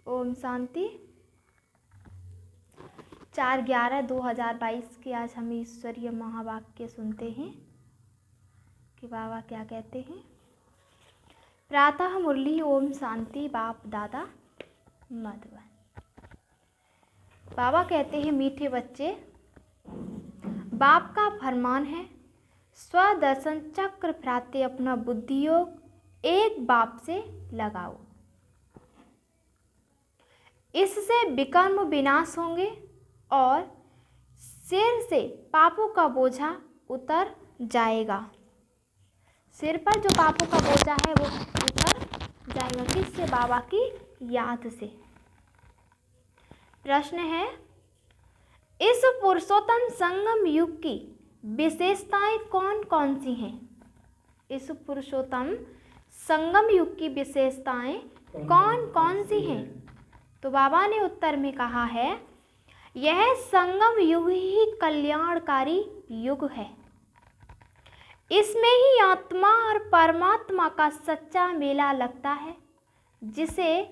ओम शांति। 4/11/2022 के आज हम ईश्वरीय महावाक्य सुनते हैं कि बाबा क्या कहते हैं। प्रातः मुरली ओम शांति बाप दादा मधुबन। बाबा कहते हैं, मीठे बच्चे, बाप का फरमान है, स्वदर्शन चक्र प्राप्ति अपना बुद्धि योग एक बाप से लगाओ। इससे विकर्म विनाश होंगे और सिर से पापों का बोझा उतर जाएगा। सिर पर जो पापों का बोझा है वो उतर जाएगा। किससे? बाबा की याद से। प्रश्न है, इस पुरुषोत्तम संगम युग की विशेषताएं कौन कौन सी हैं? इस पुरुषोत्तम संगम युग की विशेषताएं कौन कौन सी हैं? तो बाबा ने उत्तर में कहा है, यह संगम युग ही कल्याणकारी युग है। इसमें ही आत्मा और परमात्मा का सच्चा मेला लगता है, जिसे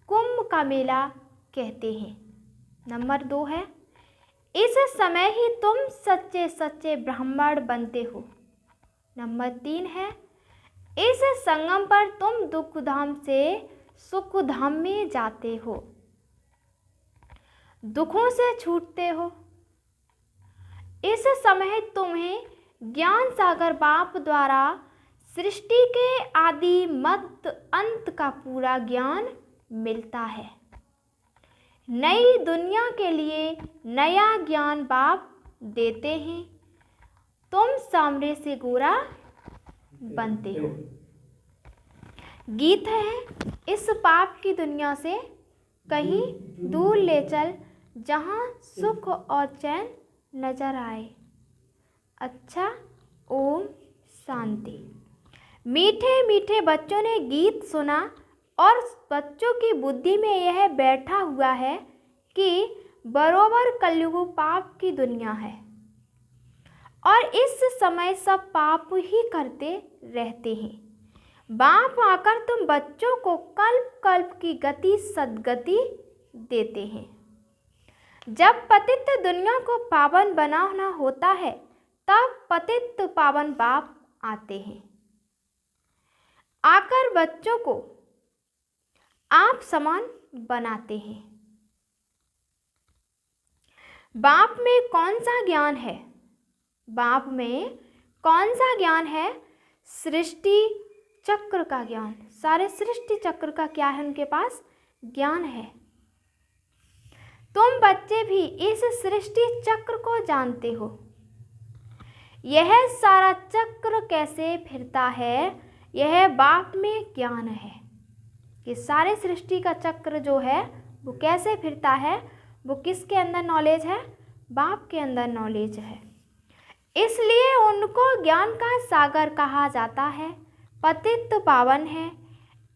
कुंभ का मेला कहते हैं। नंबर 2 है, इस समय ही तुम सच्चे सच्चे ब्राह्मण बनते हो। नंबर 3 है, इस संगम पर तुम दुख धाम से सुख धाम में जाते हो, दुखों से छूटते हो। इस समय तुम्हें ज्ञान सागर बाप द्वारा सृष्टि के आदि मध्य अंत का पूरा ज्ञान मिलता है। नई दुनिया के लिए नया ज्ञान बाप देते हैं। तुम सामने से गोरा बनते हो। गीत है, इस पाप की दुनिया से कहीं दूर ले चल, जहाँ सुख और चैन नजर आए। अच्छा, ओम शांति। मीठे मीठे बच्चों ने गीत सुना और बच्चों की बुद्धि में यह बैठा हुआ है कि बरोबर कलयुग पाप की दुनिया है और इस समय सब पाप ही करते रहते हैं। बाप आकर तुम बच्चों को कल्प कल्प की गति सद्गति देते हैं। जब पतित दुनिया को पावन बनाना होता है, तब पतित पावन बाप आते हैं। आकर बच्चों को आप समान बनाते हैं। बाप में कौन सा ज्ञान है? बाप में कौन सा ज्ञान है? सृष्टि चक्र का ज्ञान। सारे सृष्टि चक्र का क्या है? उनके पास ज्ञान है। तुम बच्चे भी इस सृष्टि चक्र को जानते हो। यह सारा चक्र कैसे फिरता है, यह बाप में ज्ञान है। ये सारे सृष्टि का चक्र जो है वो कैसे फिरता है, वो किसके अंदर नॉलेज है? बाप के अंदर नॉलेज है। इसलिए उनको ज्ञान का सागर कहा जाता है, पतित पावन है।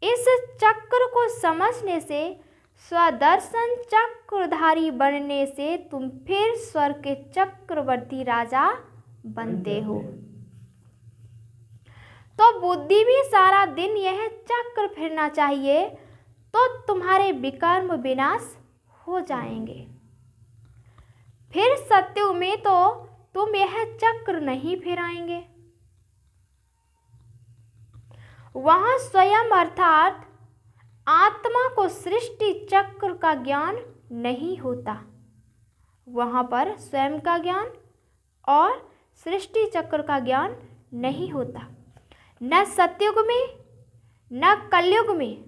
इस चक्र को समझने से, स्वदर्शन चक्रधारी बनने से तुम फिर स्वर्ग के चक्रवर्ती राजा बनते हो। तो बुद्धि भी सारा दिन यह चक्र फिरना चाहिए, तो तुम्हारे विकर्म विनाश हो जाएंगे। फिर सत्युग में तो तुम यह चक्र नहीं फिराएंगे। वहां स्वयं अर्थात आत्मा को सृष्टि चक्र का ज्ञान नहीं होता। वहां पर स्वयं का ज्ञान और सृष्टि चक्र का ज्ञान नहीं होता, न सतयुग में न कलयुग में।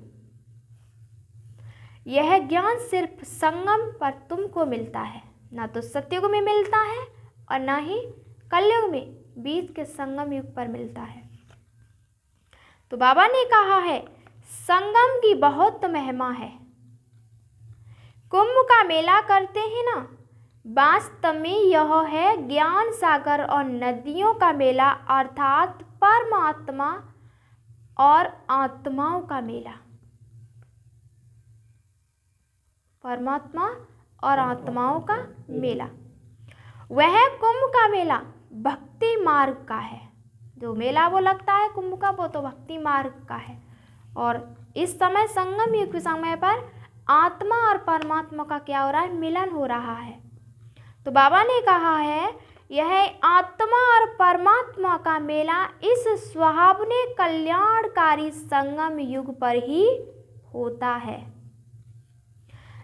यह ज्ञान सिर्फ संगम पर तुमको मिलता है, ना तो सतयुग में मिलता है और ना ही कलयुग में, बीच के संगम युग पर मिलता है। तो बाबा ने कहा है, संगम की बहुत महिमा है। कुंभ का मेला करते हैं ना, वास्तव में यह है ज्ञान सागर और नदियों का मेला, अर्थात परमात्मा और आत्माओं का मेला। परमात्मा और आत्माओं का मेला। वह कुंभ का मेला भक्ति मार्ग का है। जो मेला वो लगता है कुंभ का, वो तो भक्ति मार्ग का है। और इस समय संगम युग के समय पर आत्मा और परमात्मा का क्या हो रहा है, मिलन हो रहा है। तो बाबा ने कहा है यह आत्मा और परमात्मा का मेला इस सुहावने कल्याणकारी संगम युग पर ही होता है,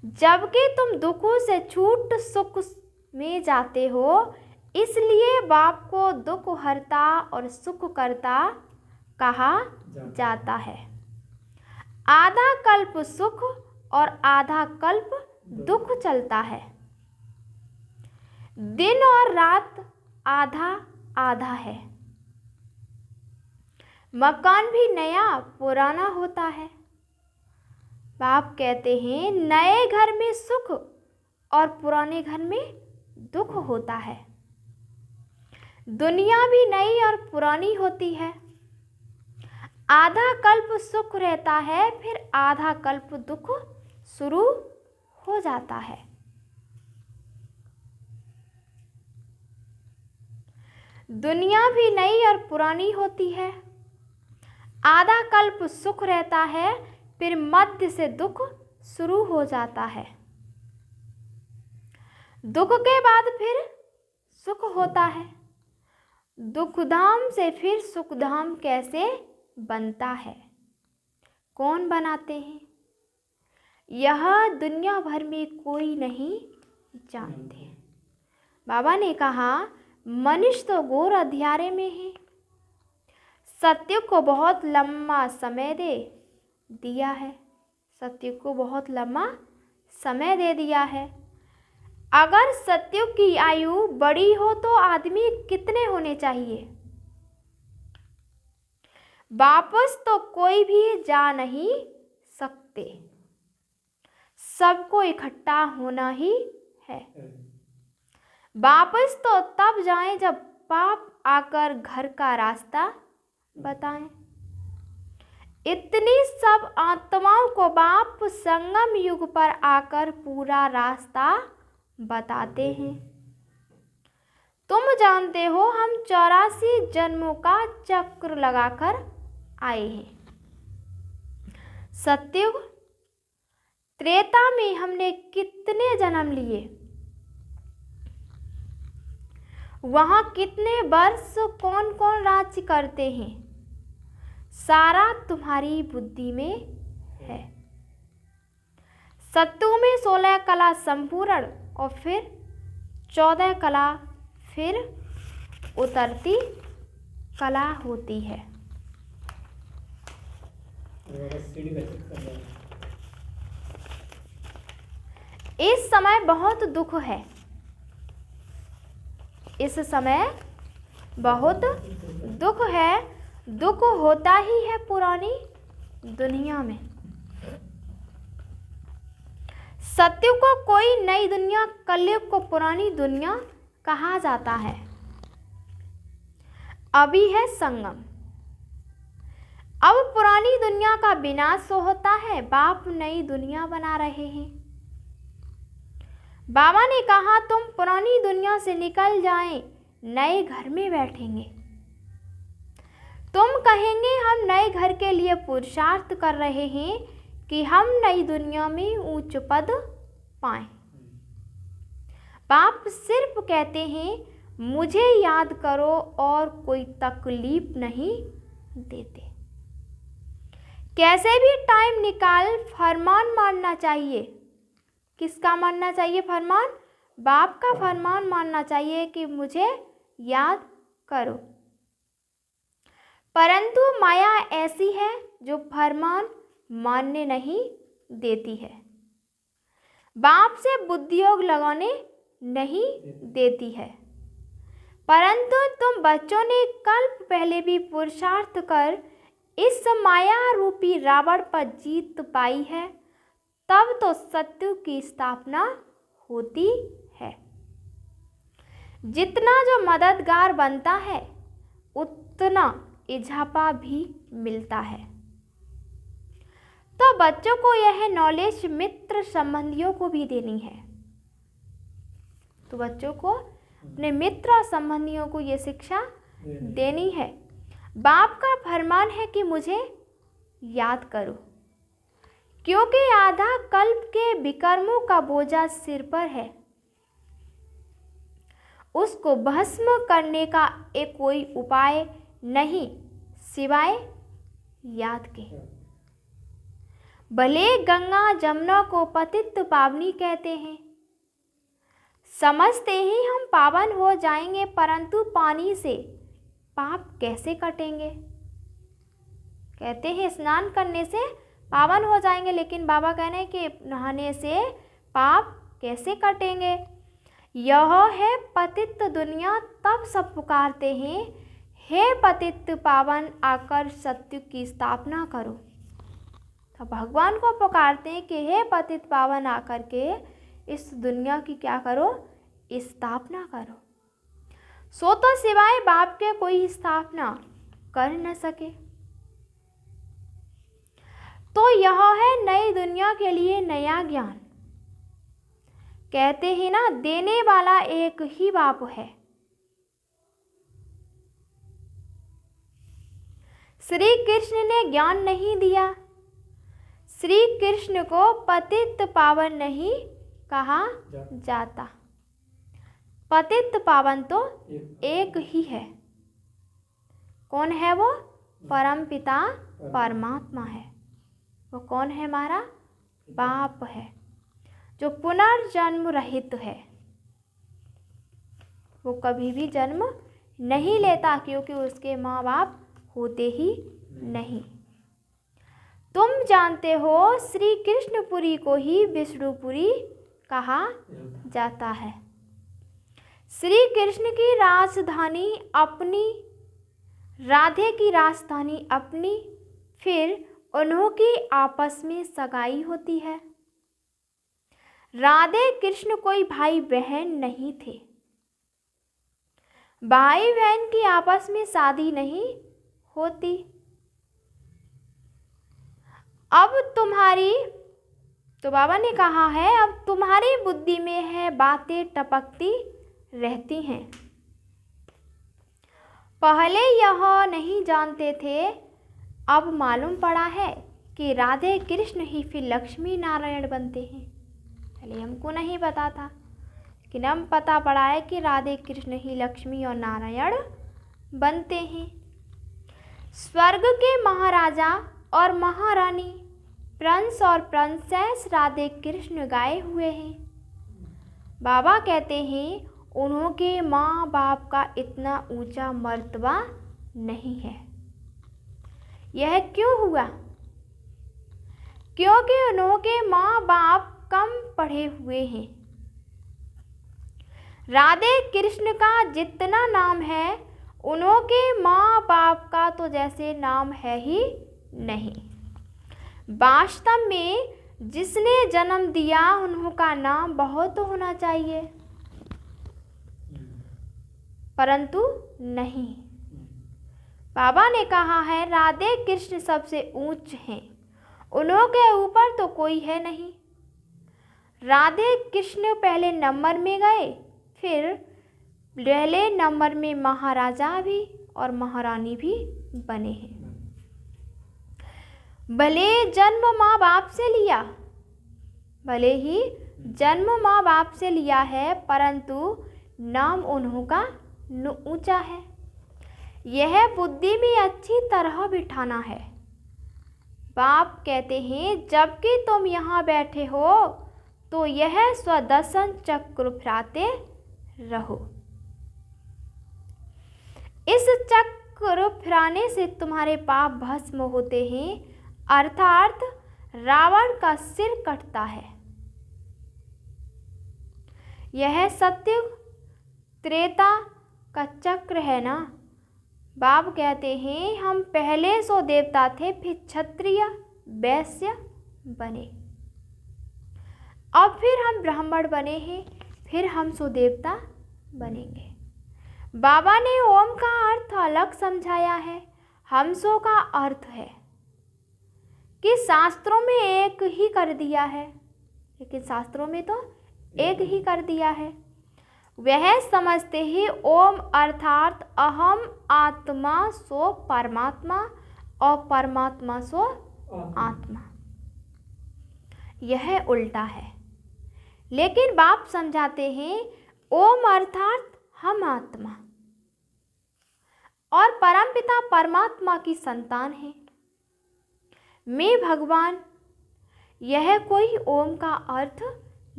जबकि तुम दुखों से छूट सुख में जाते हो। इसलिए बाप को दुख हरता और सुख करता कहा जाता है। आधा कल्प सुख और आधा कल्प दुख चलता है। दिन और रात आधा आधा है। मकान भी नया पुराना होता है। बाप कहते हैं नए घर में सुख और पुराने घर में दुख होता है। दुनिया भी नई और पुरानी होती है। आधा कल्प सुख रहता है, फिर आधा कल्प दुख शुरू हो जाता है। दुनिया भी नई और पुरानी होती है। आधा कल्प सुख रहता है, फिर मध्य से दुख शुरू हो जाता है। दुख के बाद फिर सुख होता है। दुखधाम से फिर सुखधाम कैसे बनता है, कौन बनाते हैं, यह दुनिया भर में कोई नहीं जानते। बाबा ने कहा मनुष्य तो घोर अंधियारे में है। सत्युग को बहुत लंबा समय दे दिया है। सत्युग को बहुत लंबा समय दे दिया है। अगर सत्युग की आयु बड़ी हो तो आदमी कितने होने चाहिए? वापस तो कोई भी जा नहीं सकते, सबको इकट्ठा होना ही है। वापस तो तब जाएं जब पाप आकर घर का रास्ता बताएं। इतनी सब आत्माओं को बाप संगम युग पर आकर पूरा रास्ता बताते हैं। तुम जानते हो हम 84 जन्मों का चक्र लगाकर आए हैं। सत्युग त्रेता में हमने कितने जन्म लिए, वहां कितने वर्ष कौन कौन राज्य करते हैं, सारा तुम्हारी बुद्धि में है। सत्युग में 16 कला संपूर्ण और फिर 14 कला फिर उतरती कला होती है। इस समय बहुत दुख है। इस समय बहुत दुख है। दुख होता ही है पुरानी दुनिया में। सत्युग को कोई नई दुनिया, कलयुग को पुरानी दुनिया कहा जाता है। अभी है संगम। अब पुरानी दुनिया का विनाश होता है, बाप नई दुनिया बना रहे हैं। बाबा ने कहा तुम पुरानी दुनिया से निकल जाएं, नए घर में बैठेंगे। तुम कहेंगे हम नए घर के लिए पुरुषार्थ कर रहे हैं कि हम नई दुनिया में उच्च पद पाएं। बाप सिर्फ कहते हैं मुझे याद करो और कोई तकलीफ नहीं देते। कैसे भी टाइम निकाल फरमान मानना चाहिए। किसका मानना चाहिए फरमान? बाप का फरमान मानना चाहिए कि मुझे याद करो। परंतु माया ऐसी है जो फरमान मानने नहीं देती है, बाप से बुद्धियोग लगाने नहीं देती है। परंतु तुम बच्चों ने कल्प पहले भी पुरुषार्थ कर इस माया रूपी रावण पर जीत पाई है, तब तो सत्य की स्थापना होती है। जितना जो मददगार बनता है उतना इजाफा भी मिलता है। तो बच्चों को यह नॉलेज मित्र संबंधियों को भी देनी है। तो बच्चों को अपने मित्र और संबंधियों को ये शिक्षा देनी है। बाप का फरमान है कि मुझे याद करो। क्योंकि आधा कल्प के विकर्मों का बोझा सिर पर है, उसको भस्म करने का एक कोई उपाय नहीं सिवाय याद के। भले गंगा जमुना को पतित पावनी कहते हैं, समझते ही हम पावन हो जाएंगे, परंतु पानी से पाप कैसे कटेंगे। कहते हैं स्नान करने से पावन हो जाएंगे, लेकिन बाबा कह रहे हैं कि नहाने से पाप कैसे कटेंगे। यह है पतित दुनिया, तब सब पुकारते हैं, हे पतित पावन आकर सत्य की स्थापना करो। तो भगवान को पुकारते हैं कि हे पतित पावन आकर के इस दुनिया की क्या करो, स्थापना करो। सो तो सिवाय बाप के कोई स्थापना कर न सके। तो यह है नई दुनिया के लिए नया ज्ञान। कहते हैं ना, देने वाला एक ही बाप है। श्री कृष्ण ने ज्ञान नहीं दिया, श्री कृष्ण को पतित पावन नहीं कहा जाता। पतित पावन तो एक ही है। कौन है वो? परम पिता परमात्मा है। वो कौन है? हमारा बाप है, जो पुनर्जन्म रहित है। वो कभी भी जन्म नहीं लेता, क्योंकि उसके माँ बाप होते ही नहीं। तुम जानते हो श्री कृष्णपुरी को ही विष्णुपुरी कहा जाता है। श्री कृष्ण की राजधानी अपनी, राधे की राजधानी अपनी, फिर उन्हों की आपस में सगाई होती है। राधे कृष्ण कोई भाई बहन नहीं थे। भाई बहन की आपस में शादी नहीं होती। अब तुम्हारी, तो बाबा ने कहा है, अब तुम्हारी बुद्धि में है बातें टपकती रहती हैं। पहले यह नहीं जानते थे, अब मालूम पड़ा है कि राधे कृष्ण ही फिर लक्ष्मी नारायण बनते हैं। पहले हमको नहीं पता था, लेकिन अब पता पड़ा है कि राधे कृष्ण ही लक्ष्मी और नारायण बनते हैं। स्वर्ग के महाराजा और महारानी, प्रिंस और प्रिंसेस राधे कृष्ण गाए हुए हैं। बाबा कहते हैं उन्होंने माँ बाप का इतना ऊंचा मर्तबा नहीं है। यह क्यों हुआ? क्योंकि उन्होंने माँ बाप कम पढ़े हुए हैं। राधे कृष्ण का जितना नाम है, उन्होंने माँ बाप का तो जैसे नाम है ही नहीं। वास्तव में जिसने जन्म दिया उनका नाम बहुत होना चाहिए, परंतु नहीं। बाबा ने कहा है राधे कृष्ण सबसे ऊंच हैं, उनके ऊपर तो कोई है नहीं। राधे कृष्ण पहले नंबर में गए, फिर पहले नंबर में महाराजा भी और महारानी भी बने हैं। भले जन्म माँ बाप से लिया, भले ही जन्म माँ बाप से लिया है, परंतु नाम उन्हों का ऊंचा है। यह बुद्धि में अच्छी तरह बिठाना है। बाप कहते हैं जबकि तुम यहाँ बैठे हो तो यह स्वदर्शन चक्र फिराते रहो। इस चक्र फिराने से तुम्हारे पाप भस्म होते हैं, अर्थात रावण का सिर कटता है। यह सत्य त्रेता का चक्र है ना। बाप कहते हैं हम पहले सो देवता थे, फिर क्षत्रिय वैश्य बने, अब फिर हम ब्राह्मण बने हैं, फिर हम सो देवता बनेंगे। बाबा ने ओम का अर्थ अलग समझाया है। हमसो का अर्थ है कि शास्त्रों में एक ही कर दिया है, लेकिन शास्त्रों में तो एक ही कर दिया है। वह समझते ही ओम अर्थात अहम आत्मा सो परमात्मा और परमात्मा सो आत्मा। यह उल्टा है। लेकिन बाप समझाते हैं ओम अर्थात हम आत्मा और परमपिता परमात्मा की संतान है। मैं भगवान, यह कोई ओम का अर्थ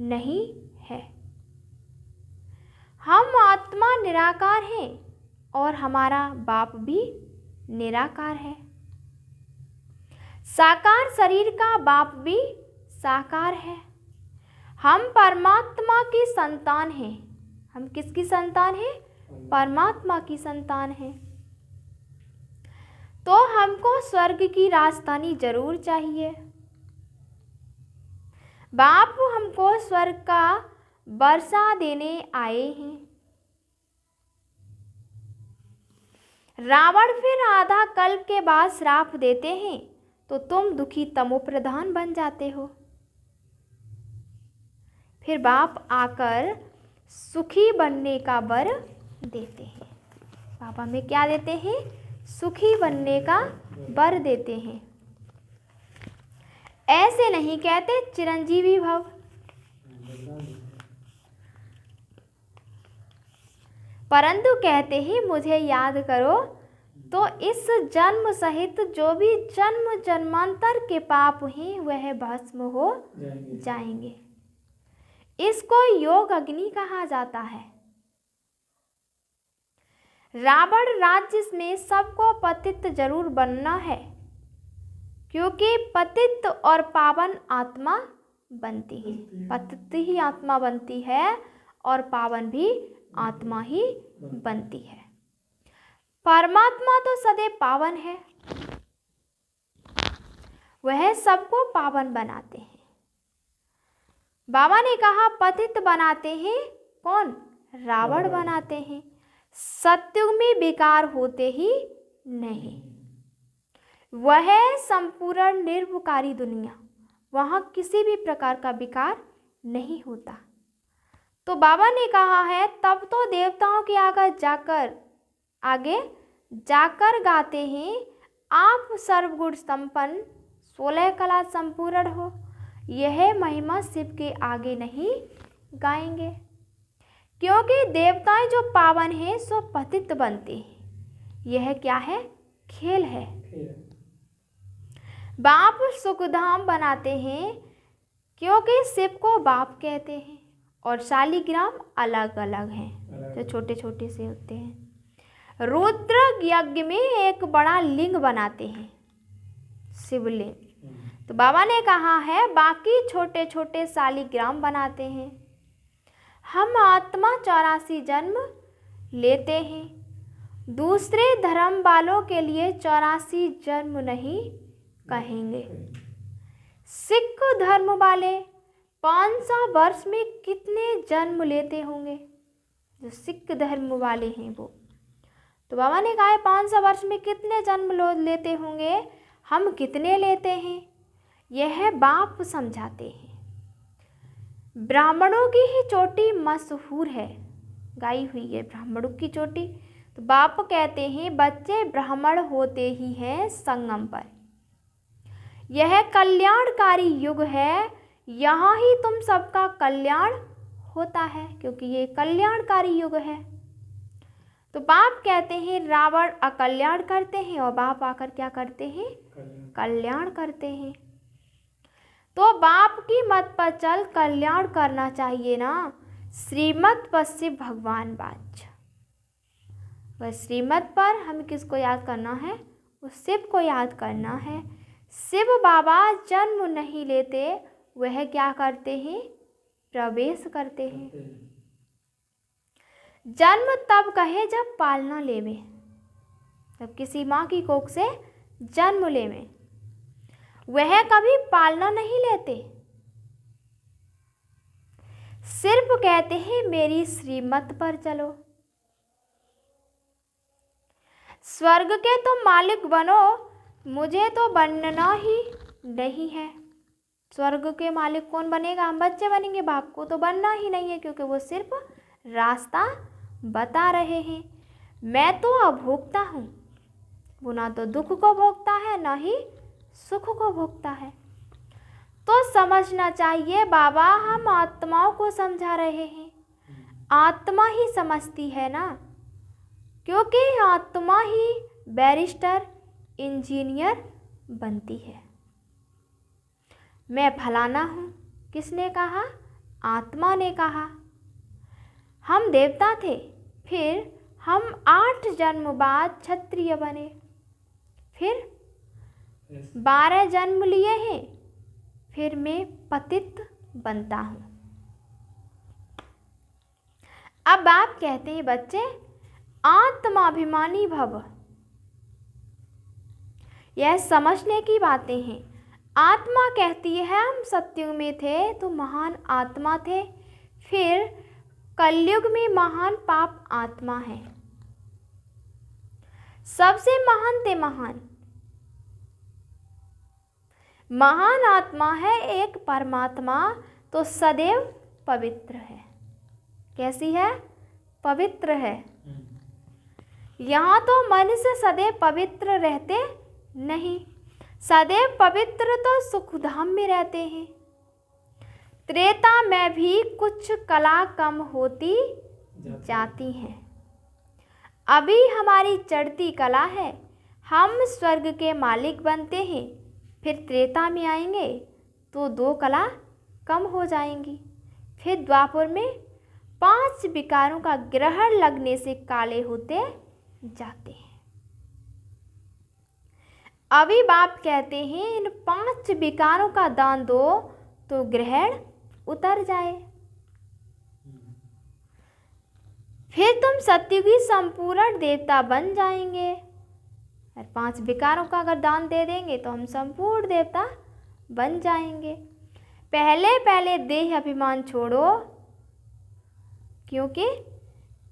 नहीं है। हम आत्मा निराकार हैं और हमारा बाप भी निराकार है। साकार शरीर का बाप भी साकार है। हम परमात्मा की संतान हैं। हम किसकी संतान हैं? परमात्मा की संतान हैं। तो हमको स्वर्ग की राजधानी जरूर चाहिए। बाप हमको स्वर्ग का वर्षा देने आए हैं। रावण फिर आधा कल्प के बाद श्राप देते हैं तो तुम दुखी तमोप्रधान बन जाते हो। फिर बाप आकर सुखी बनने का वर देते हैं। बाबा में क्या देते हैं? सुखी बनने का वर देते हैं। ऐसे नहीं कहते चिरंजीवी भव, परंतु कहते हैं मुझे याद करो तो इस जन्म सहित जो भी जन्म जन्मांतर के पाप हैं वह भस्म हो जाएंगे। इसको योग अग्नि कहा जाता है। रावण राज्य में सबको पतित जरूर बनना है, क्योंकि पतित और पावन आत्मा बनती है। पतित ही आत्मा बनती है और पावन भी आत्मा ही बनती है। परमात्मा तो सदैव पावन है, वह सबको पावन बनाते हैं। बाबा ने कहा पतित बनाते हैं कौन? रावण बनाते हैं। सत्युग में विकार होते ही नहीं। वह संपूर्ण निर्विकारी दुनिया, वहाँ किसी भी प्रकार का विकार नहीं होता। तो बाबा ने कहा है तब तो देवताओं के आगे जाकर गाते हैं आप सर्वगुण संपन्न 16 कला संपूर्ण हो। यह महिमा शिव के आगे नहीं गाएंगे, क्योंकि देवताएं जो पावन हैं सो पतित बनते हैं। यह क्या है? खेल है। बाप सुखधाम बनाते हैं, क्योंकि शिव को बाप कहते हैं और शालिग्राम अलग अलग हैं, जो छोटे छोटे से होते हैं। रुद्र यज्ञ में एक बड़ा लिंग बनाते हैं, शिवलिंग। तो बाबा ने कहा है बाकी छोटे छोटे शालिग्राम बनाते हैं। हम आत्मा 84 जन्म लेते हैं। दूसरे धर्म वालों के लिए 84 जन्म नहीं कहेंगे। सिख धर्म वाले 500 वर्ष में कितने जन्म लेते होंगे? जो सिख धर्म वाले हैं वो, तो बाबा ने कहा है 500 वर्ष में कितने जन्म लेते होंगे, हम कितने लेते हैं, यह बाप समझाते हैं। ब्राह्मणों की ही चोटी मशहूर है, गाई हुई है ब्राह्मणों की चोटी। तो बाप कहते हैं बच्चे ब्राह्मण होते ही हैं संगम पर। यह कल्याणकारी युग है, यहाँ ही तुम सबका कल्याण होता है, क्योंकि ये कल्याणकारी युग है। तो बाप कहते हैं रावण अकल्याण करते हैं और बाप आकर क्या करते हैं? कल्याण करते हैं। तो बाप की मत पर चल कल्याण करना चाहिए ना। श्रीमत पर शिव भगवान बाज। वह श्रीमत पर हमें किसको याद करना है? उस शिव को याद करना है। शिव बाबा जन्म नहीं लेते, वह क्या करते हैं? प्रवेश करते हैं। जन्म तब कहे जब पालना लेवे, जब किसी माँ की कोख से जन्म लेवे, वह कभी पालना नहीं लेते। सिर्फ कहते हैं मेरी श्रीमत पर चलो। स्वर्ग के तो मालिक बनो, मुझे तो बनना ही नहीं है। स्वर्ग के मालिक कौन बनेगा? हम बच्चे बनेंगे। बाप को तो बनना ही नहीं है, क्योंकि वो सिर्फ रास्ता बता रहे हैं। मैं तो अभोक्ता हूँ, वो ना तो दुख को भोगता है ना ही सुख को भोगता है। तो समझना चाहिए बाबा हम आत्माओं को समझा रहे हैं, आत्मा ही समझती है ना, क्योंकि आत्मा ही बैरिस्टर इंजीनियर बनती है। मैं फलाना हूँ, किसने कहा? आत्मा ने कहा। हम देवता थे, फिर हम 8 जन्म बाद क्षत्रिय बने, फिर 12 जन्म लिए हैं, फिर मैं पतित बनता हूँ। अब आप कहते हैं बच्चे आत्माभिमानी भव, यह समझने की बातें हैं। आत्मा कहती है हम सतयुग में थे तो महान आत्मा थे, फिर कलयुग में महान पाप आत्मा है। सबसे महान ते महान आत्मा है एक परमात्मा, तो सदैव पवित्र है। कैसी है? पवित्र है। यहाँ तो मनुष्य सदैव पवित्र रहते नहीं, सदैव पवित्र तो सुखधाम में रहते हैं। त्रेता में भी कुछ कला कम होती जाती है। अभी हमारी चढ़ती कला है, हम स्वर्ग के मालिक बनते हैं, फिर त्रेता में आएंगे तो 2 कला कम हो जाएंगी। फिर द्वापर में 5 विकारों का ग्रहण लगने से काले होते जाते हैं। अभी बाप कहते हैं इन 5 विकारों का दान दो तो ग्रहण उतर जाए, फिर तुम सत्युगी संपूर्ण देवता बन जाएंगे। और 5 विकारों का अगर दान दे देंगे तो हम संपूर्ण देवता बन जाएंगे। पहले पहले देह अभिमान छोड़ो, क्योंकि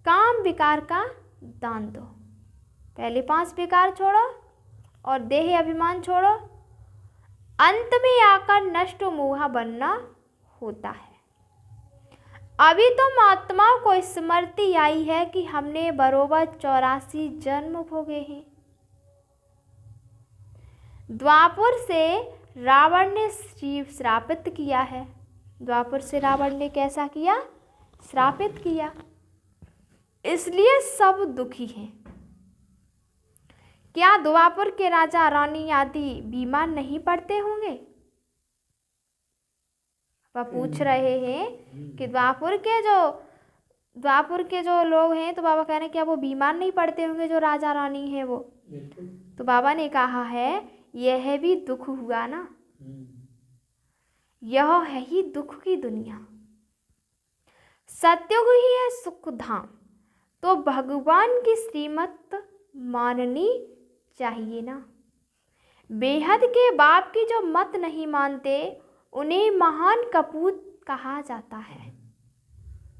काम विकार का दान दो। पहले 5 विकार छोड़ो और देह अभिमान छोड़ो, अंत में आकर नष्ट मोहा बनना होता है। अभी तुम आत्माओं को स्मृति आई है कि हमने बरोबर 84 जन्म भोगे हैं। द्वापर से रावण ने श्रापित किया है। द्वापर से रावण ने कैसा किया? श्रापित किया, इसलिए सब दुखी हैं। क्या द्वापर के राजा रानी आदि बीमार नहीं पड़ते होंगे? वह पूछ रहे हैं कि द्वापर के जो लोग हैं, तो बाबा कह रहे हैं क्या वो बीमार नहीं पड़ते होंगे जो राजा रानी है वो? तो बाबा ने कहा है यह भी दुख हुआ ना, यह है ही दुख की दुनिया। सत्युग ही है सुख धाम, तो भगवान की श्रीमत माननी चाहिए ना। बेहद के बाप की जो मत नहीं मानते उन्हें महान कपूत कहा जाता है।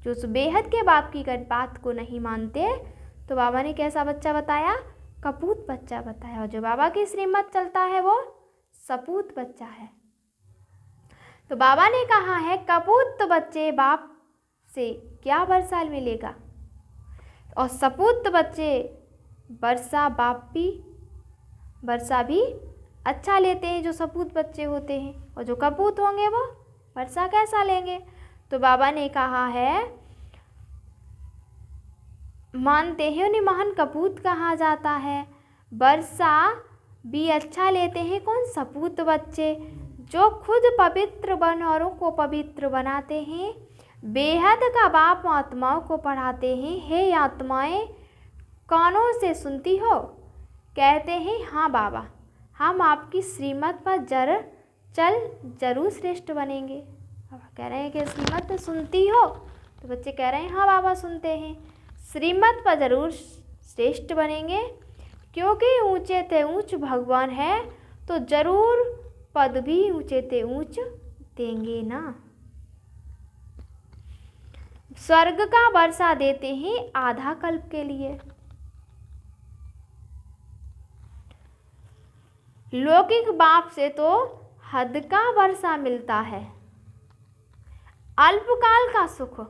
जो उस बेहद के बाप की बात को नहीं मानते, तो बाबा ने कैसा बच्चा बताया? कपूत बच्चा बताया। और जो बाबा की श्रीमत चलता है वो सपूत बच्चा है। तो बाबा ने कहा है कपूत बच्चे बाप से क्या वर्षा मिलेगा, और सपूत बच्चे वर्षा भी अच्छा लेते हैं जो सपूत बच्चे होते हैं, और जो कपूत होंगे वो वर्षा कैसा लेंगे। तो बाबा ने कहा है मानते हैं उन्हें महान कपूत कहा जाता है। वर्षा भी अच्छा लेते हैं कौन? सपूत बच्चे, जो खुद पवित्र बन औरों को पवित्र बनाते हैं। बेहद का बाप आत्माओं को पढ़ाते हैं। हे आत्माएं कानों से सुनती हो? कहते हैं हाँ बाबा, हम आपकी श्रीमत पर जरूर श्रेष्ठ बनेंगे। बाबा कह रहे हैं कि श्रीमत पर सुनती हो? तो बच्चे कह रहे हैं हाँ बाबा सुनते हैं। श्रीमत पर जरूर श्रेष्ठ बनेंगे, क्योंकि ऊंचे ते ऊंच भगवान है, तो जरूर पद भी ऊंचे ते ऊंच देंगे ना। स्वर्ग का वर्षा देते हैं आधा कल्प के लिए। लौकिक बाप से तो हद का वर्षा मिलता है, अल्पकाल का सुख,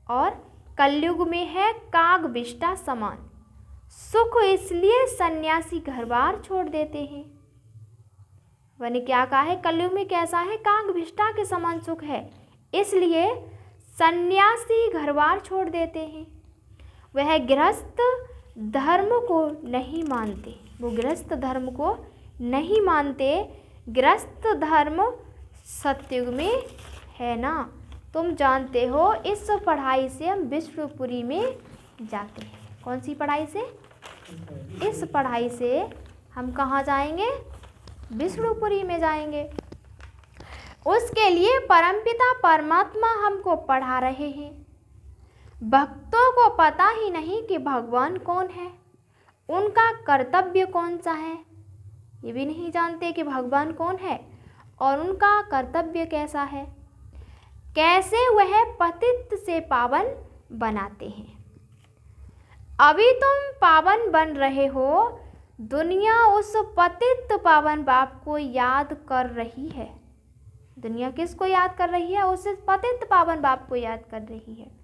और कलयुग में है काग विष्टा समान सुख, इसलिए सन्यासी घर बार छोड़ देते हैं। मैंने क्या कहा है, कलयुग में कैसा है, काकभिष्टा के समान सुख है, इसलिए सन्यासी घरबार छोड़ देते हैं। वह गृहस्थ धर्म को नहीं मानते, वो गृहस्थ धर्म को नहीं मानते। गृहस्थ धर्म सतयुग में है ना। तुम जानते हो इस पढ़ाई से हम विष्णुपुरी में जाते हैं। कौन सी पढ़ाई से? इस पढ़ाई से हम कहाँ जाएंगे? विष्णुपुरी में जाएंगे। उसके लिए परमपिता परमात्मा हमको पढ़ा रहे हैं। भक्तों को पता ही नहीं कि भगवान कौन है, उनका कर्तव्य कौन सा है, ये भी नहीं जानते कि भगवान कौन है और उनका कर्तव्य कैसा है, कैसे वह पतित से पावन बनाते हैं। अभी तुम पावन बन रहे हो, दुनिया उस पतित पावन बाप को याद कर रही है। दुनिया किसको याद कर रही है? उस पतित पावन बाप को याद कर रही है।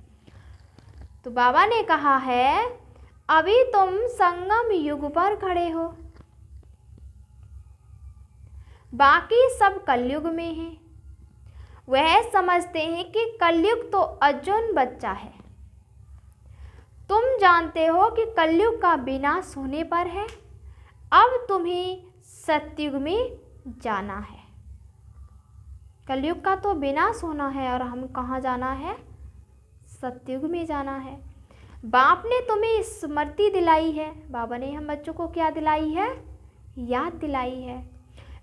तो बाबा ने कहा है, अभी तुम संगम युग पर खड़े हो, बाकी सब कलयुग में हैं। वह समझते हैं कि कलयुग तो अर्जुन बच्चा है। तुम जानते हो कि कलयुग का विनाश होने पर है। अब तुम्हें सतयुग में जाना है। कलयुग का तो विनाश होना है और हम कहाँ जाना है? सतयुग में जाना है। बाप ने तुम्हें स्मृति दिलाई है। बाबा ने हम बच्चों को क्या दिलाई है? याद दिलाई है।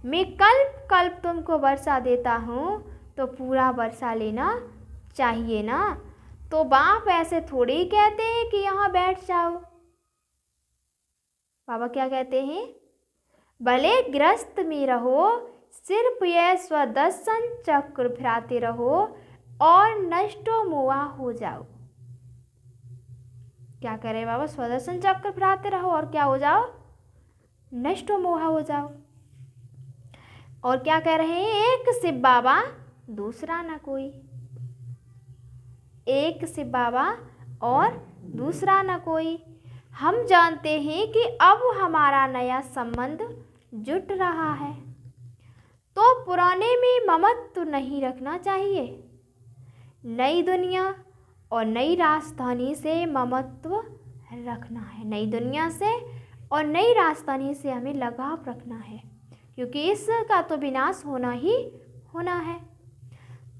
मैं कल्प कल्प तुमको वर्षा देता हूँ, तो पूरा वर्षा लेना चाहिए ना। तो बाप ऐसे थोड़ी ही कहते हैं कि यहाँ बैठ जाओ। बाबा क्या कहते हैं? भले गृहस्थ में रहो, सिर्फ यह स्वदर्शन चक्र फिराते रहो और नष्टो मोहा हो जाओ। क्या कह रहे बाबा? स्वदर्शन चक्र फिराते रहो और क्या हो जाओ? नष्टो मोहा हो जाओ। और क्या कह रहे हैं? एक शिव बाबा दूसरा ना कोई। एक शिव बाबा और दूसरा ना कोई। हम जानते हैं कि अब हमारा नया संबंध जुट रहा है, तो पुराने में ममत्व नहीं रखना चाहिए। नई दुनिया और नई राजधानी से ममत्व रखना है। नई दुनिया से और नई राजधानी से हमें लगाव रखना है, क्योंकि इसका तो विनाश होना ही होना है।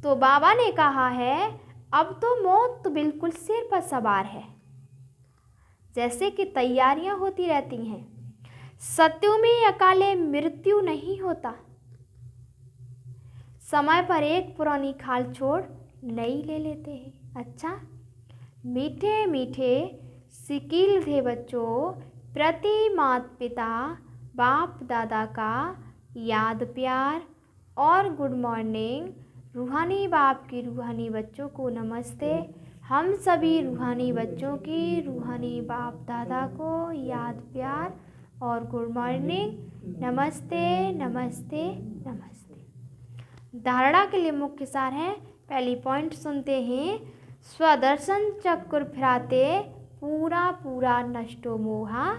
तो बाबा ने कहा है, अब तो मौत तो बिल्कुल सिर पर सवार है। जैसे कि तैयारियां होती रहती हैं, सत्यु में अकाले मृत्यु नहीं होता। समय पर एक पुरानी खाल छोड़ नई ले लेते हैं। अच्छा, मीठे मीठे सिकिल थे बच्चों, प्रति माता पिता बाप दादा का याद प्यार और गुड मॉर्निंग। रूहानी बाप की रूहानी बच्चों को नमस्ते। हम सभी रूहानी बच्चों की रूहानी बाप दादा को याद प्यार और गुड मॉर्निंग। नमस्ते नमस्ते नमस्ते। धारणा के लिए मुख्य सार है। पहली पॉइंट सुनते हैं। स्वदर्शन चक्र फिराते पूरा पूरा नष्टो मोहा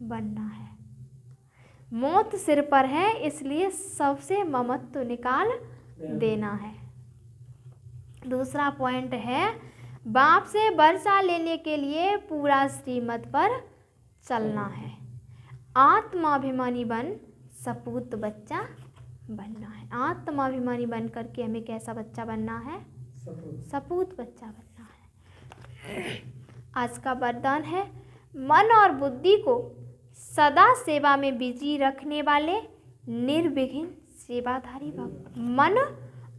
बनना है। मौत सिर पर है, इसलिए सबसे ममत्व निकाल देना है। दूसरा पॉइंट है, बाप से वर्षा लेने के लिए पूरा श्रीमत पर चलना है। आत्माभिमानी बन सपूत बच्चा बनना है। आत्माभिमानी बन करके हमें कैसा बच्चा बनना है? सपूत बच्चा बनना है। आज का वरदान है, मन और बुद्धि को सदा सेवा में बिजी रखने वाले निर्विघ्न सेवाधारी भक्त। मन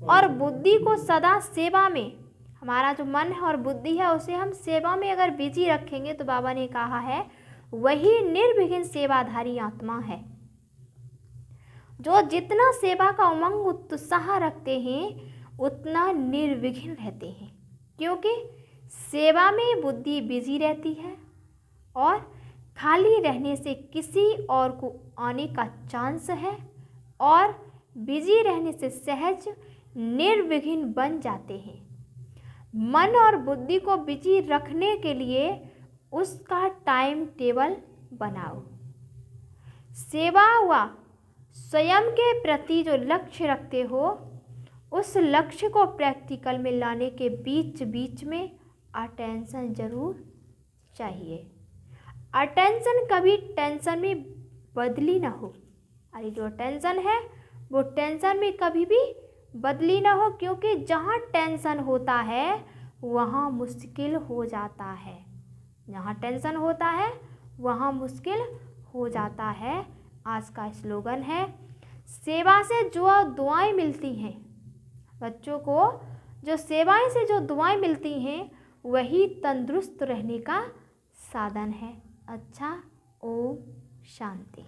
और बुद्धि को सदा सेवा में, हमारा जो मन है और बुद्धि है उसे हम सेवा में अगर बिजी रखेंगे तो बाबा ने कहा है वही निर्विघ्न सेवाधारी आत्मा है। जो जितना सेवा का उमंग उत्साह रखते हैं उतना निर्विघ्न रहते हैं, क्योंकि सेवा में बुद्धि बिजी रहती है और खाली रहने से किसी और को आने का चांस है और बिजी रहने से सहज निर्विघ्न बन जाते हैं। मन और बुद्धि को बिजी रखने के लिए उसका टाइम टेबल बनाओ। सेवा व स्वयं के प्रति जो लक्ष्य रखते हो उस लक्ष्य को प्रैक्टिकल में लाने के बीच बीच में अटेंशन जरूर चाहिए। अटेंशन कभी टेंशन में बदली ना हो। अरे जो टेंशन है वो टेंशन में कभी भी बदली ना हो, क्योंकि जहाँ टेंशन होता है वहाँ मुश्किल हो जाता है। जहाँ टेंशन होता है वहाँ मुश्किल हो जाता है। आज का स्लोगन है, सेवा से जो दुआएं मिलती हैं, बच्चों को जो सेवाएं से जो दुआएं मिलती हैं वही तंदुरुस्त रहने का साधन है। अच्छा, ओम शांति।